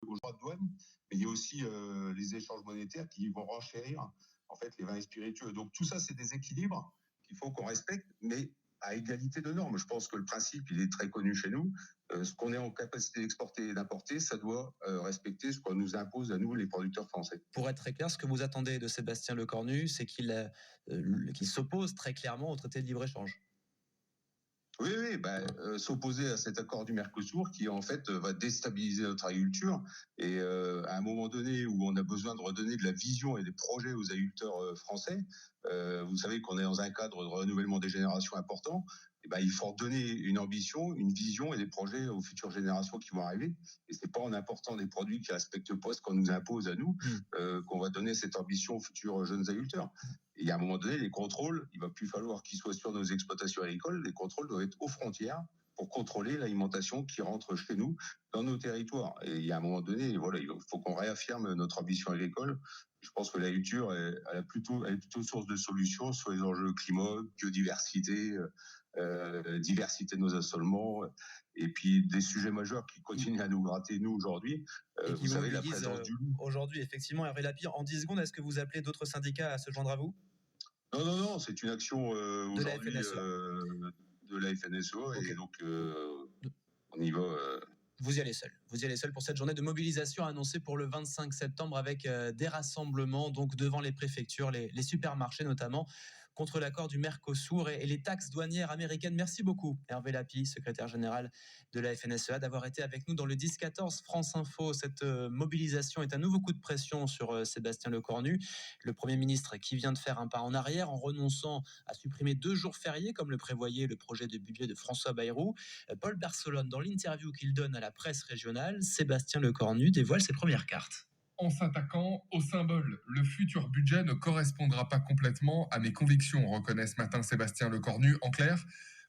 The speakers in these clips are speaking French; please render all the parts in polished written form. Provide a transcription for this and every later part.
aux droits de douane, mais il y a aussi les échanges monétaires qui vont renchérir en fait les vins et spiritueux. Donc tout ça, c'est des équilibres qu'il faut qu'on respecte, mais à égalité de normes. Je pense que le principe, il est très connu chez nous. Ce qu'on est en capacité d'exporter et d'importer, ça doit respecter ce qu'on nous impose à nous, les producteurs français. Pour être très clair, ce que vous attendez de Sébastien Lecornu, c'est qu'il s'oppose très clairement au traité de libre-échange. Oui, s'opposer à cet accord du Mercosur qui en fait va déstabiliser notre agriculture et à un moment donné où on a besoin de redonner de la vision et des projets aux agriculteurs français, vous savez qu'on est dans un cadre de renouvellement des générations important, et il faut donner une ambition, une vision et des projets aux futures générations qui vont arriver. Et c'est pas en important des produits qui respectent pas ce qu'on nous impose à nous qu'on va donner cette ambition aux futurs jeunes agriculteurs. Et à un moment donné, les contrôles, il va plus falloir qu'ils soient sur nos exploitations agricoles. Les contrôles doivent être aux frontières pour contrôler l'alimentation qui rentre chez nous, dans nos territoires. Et il y a un moment donné, voilà, il faut qu'on réaffirme notre ambition agricole. Je pense que l'agriculture, elle est plutôt source de solutions sur les enjeux climat, biodiversité, diversité de nos assolements, et puis des sujets majeurs qui continuent à nous gratter, nous, aujourd'hui. Vous savez, la présence du loup. Aujourd'hui, effectivement, Hervé Lapire, en 10 secondes, est-ce que vous appelez d'autres syndicats à se joindre à vous ? Non, c'est une action aujourd'hui de la FNSEA, okay. Et donc on y va. Vous y allez seul pour cette journée de mobilisation annoncée pour le 25 septembre avec des rassemblements donc devant les préfectures, les supermarchés notamment, contre l'accord du Mercosur et les taxes douanières américaines. Merci beaucoup Hervé Lapie, secrétaire général de la FNSEA, d'avoir été avec nous dans le 10-14 France Info. Cette mobilisation est un nouveau coup de pression sur Sébastien Lecornu, le Premier ministre qui vient de faire un pas en arrière en renonçant à supprimer 2 jours fériés comme le prévoyait le projet de budget de François Bayrou. Paul Barcelone, dans l'interview qu'il donne à la presse régionale, Sébastien Lecornu dévoile ses premières cartes. En s'attaquant au symbole, le futur budget ne correspondra pas complètement à mes convictions, reconnaît ce matin Sébastien Lecornu. En clair,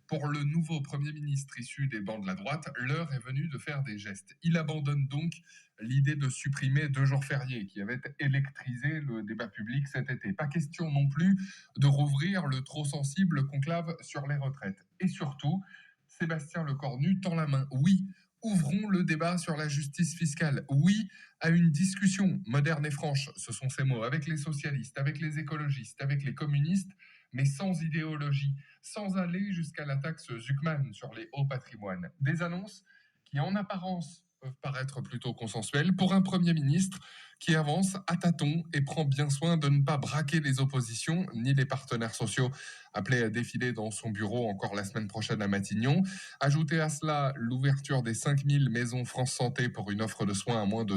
pour le nouveau Premier ministre issu des bancs de la droite, l'heure est venue de faire des gestes. Il abandonne donc l'idée de supprimer 2 jours fériés qui avaient électrisé le débat public cet été. Pas question non plus de rouvrir le trop sensible conclave sur les retraites. Et surtout, Sébastien Lecornu tend la main. Oui, ouvrons le débat sur la justice fiscale. Oui, à une discussion moderne et franche, ce sont ces mots, avec les socialistes, avec les écologistes, avec les communistes, mais sans idéologie, sans aller jusqu'à la taxe Zuckman sur les hauts patrimoines. Des annonces qui, en apparence, peuvent paraître plutôt consensuelles pour un Premier ministre qui avance à tâtons et prend bien soin de ne pas braquer les oppositions ni les partenaires sociaux appelés à défiler dans son bureau encore la semaine prochaine à Matignon. Ajoutez à cela l'ouverture des 5000 maisons France Santé pour une offre de soins à moins de